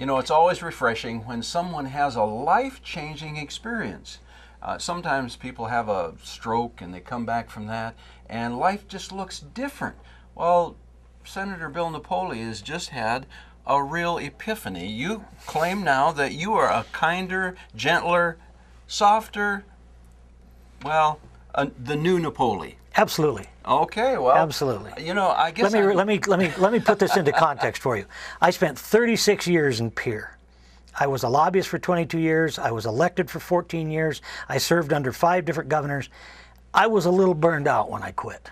You know, it's always refreshing when someone has a life-changing experience. Sometimes people have a stroke and they come back from that, and life just looks different. Well, Senator Bill Napoli has just had a real epiphany. You claim now that you are a kinder, gentler, softer, well, the new Napoli. Absolutely. Okay, well, absolutely. You know, I guess let me put this into context for you. I spent 36 years in Pierre. I was a lobbyist for 22 years. I was elected for 14 years. I served under 5 different governors. I was a little burned out when I quit.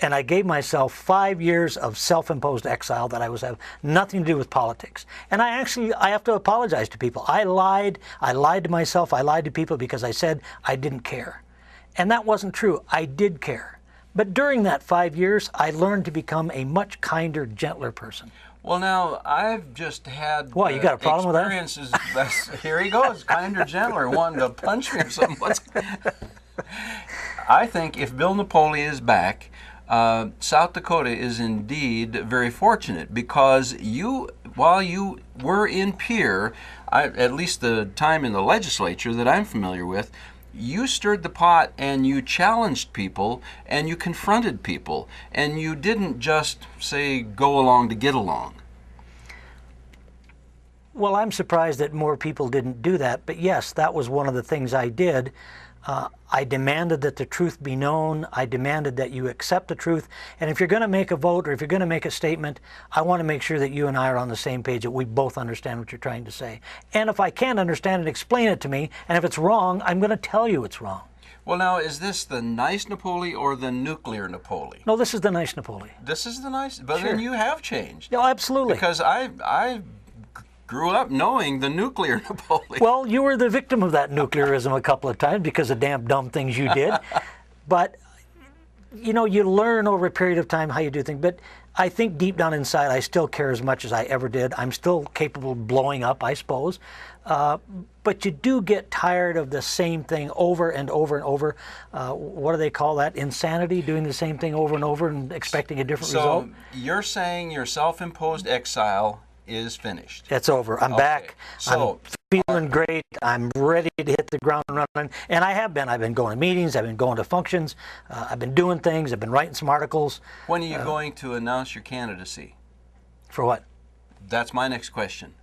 And I gave myself 5 years of self-imposed exile that I was have nothing to do with politics. And I have to apologize to people. I lied to myself, I lied to people because I said I didn't care. And that wasn't true. I did care. But during that 5 years, I learned to become a much kinder, gentler person. Well, now, I've just had you got a problem with that? Experiences. Here he goes, kinder, gentler, wanting to punch me or something. I think if Bill Napoli is back, South Dakota is indeed very fortunate because while you were in Pierre, at least the time in the legislature that I'm familiar with, you stirred the pot and you challenged people and you confronted people and you didn't just say go along to get along. Well, I'm surprised that more people didn't do that, but yes, that was one of the things I did. I demanded that the truth be known. I demanded that you accept the truth. And if you're going to make a vote or if you're going to make a statement, I want to make sure that you and I are on the same page, that we both understand what you're trying to say. And if I can't understand it, explain it to me. And if it's wrong, I'm going to tell you it's wrong. Well, now, is this the nice Napoli or the nuclear Napoli? No, this is the nice Napoli. This is the nice? But sure. Then you have changed. No, absolutely. Because I grew up knowing the nuclear Napoli. Well, you were the victim of that nuclearism a couple of times because of damn dumb things you did. But, you know, you learn over a period of time how you do things. But I think deep down inside, I still care as much as I ever did. I'm still capable of blowing up, I suppose. But you do get tired of the same thing over and over and over. What do they call that? Insanity, doing the same thing over and over and expecting a different result? So you're saying your self-imposed exile is finished. It's over. I'm back. So, I'm feeling great. I'm ready to hit the ground running. And I have been. I've been going to meetings. I've been going to functions. I've been doing things. I've been writing some articles. When are you going to announce your candidacy? For what? That's my next question.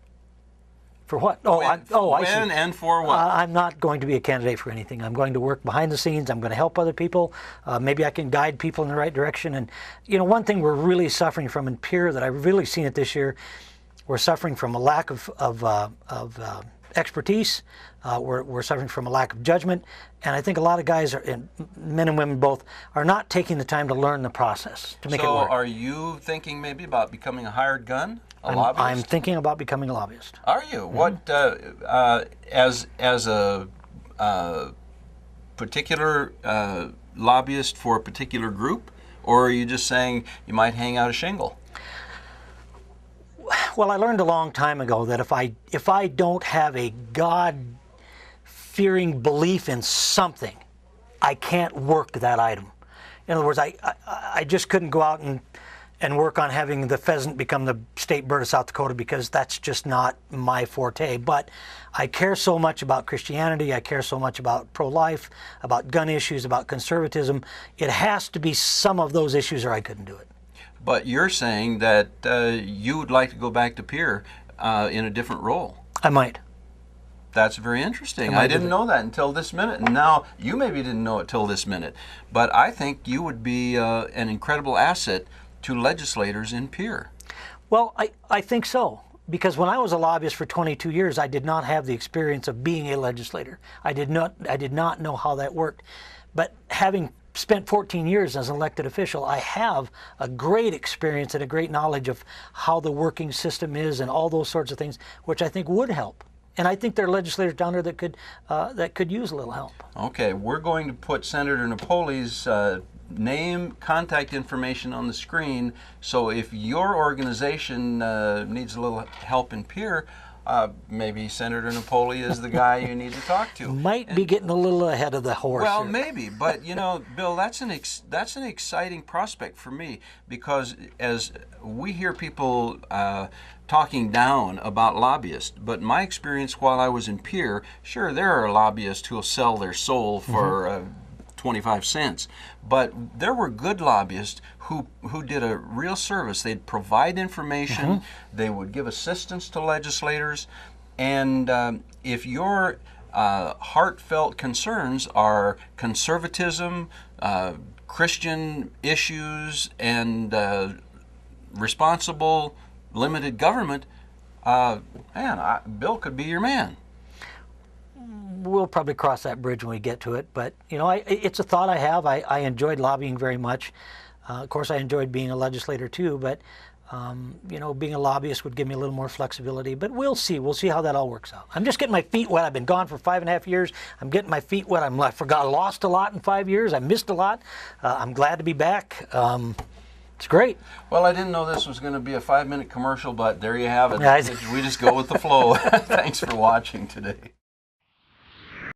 For what? I see. And for what? I'm not going to be a candidate for anything. I'm going to work behind the scenes. I'm going to help other people. Maybe I can guide people in the right direction. And, you know, one thing we're really suffering from in Pierre that I've really seen it this year, we're suffering from a lack of expertise. We're suffering from a lack of judgment. And I think a lot of guys, men and women both, are not taking the time to learn the process to make it work. So are you thinking maybe about becoming a hired gun? A lobbyist? I'm thinking about becoming a lobbyist. Are you? Mm-hmm. What, as a particular lobbyist for a particular group? Or are you just saying you might hang out a shingle? Well, I learned a long time ago that if I don't have a God-fearing belief in something, I can't work that item. In other words, I just couldn't go out and work on having the pheasant become the state bird of South Dakota because that's just not my forte. But I care so much about Christianity, I care so much about pro-life, about gun issues, about conservatism. It has to be some of those issues or I couldn't do it. But you're saying that you would like to go back to Pierre in a different role. I might. That's very interesting. I didn't know that until this minute. And now you maybe didn't know it till this minute. But I think you would be an incredible asset to legislators in Pierre. Well, I think so. Because when I was a lobbyist for 22 years, I did not have the experience of being a legislator. I did not know how that worked. But having spent 14 years as an elected official, I have a great experience and a great knowledge of how the working system is and all those sorts of things, which I think would help. And I think there are legislators down there that could use a little help. Okay, we're going to put Senator Napoli's name, contact information on the screen. So if your organization needs a little help in Pierre, Maybe Senator Napoli is the guy you need to talk to. Might be getting a little ahead of the horse. Well, here. maybe, but you know, Bill, that's an exciting prospect for me, because as we hear people talking down about lobbyists, but my experience while I was in Pierre, sure, there are lobbyists who'll sell their soul for 25 cents, but there were good lobbyists who did a real service. They'd provide information, they would give assistance to legislators, and if your heartfelt concerns are conservatism, Christian issues, and responsible limited government, Bill could be your man. We'll probably cross that bridge when we get to it, but you know, it's a thought I have. I enjoyed lobbying very much. Of course, I enjoyed being a legislator too, but you know, being a lobbyist would give me a little more flexibility. But we'll see. We'll see how that all works out. I'm just getting my feet wet. I've been gone for 5.5 years. I'm getting my feet wet. I lost a lot in 5 years. I missed a lot. I'm glad to be back. It's great. Well, I didn't know this was going to be a 5-minute commercial, but there you have it. We just go with the flow. Thanks for watching today.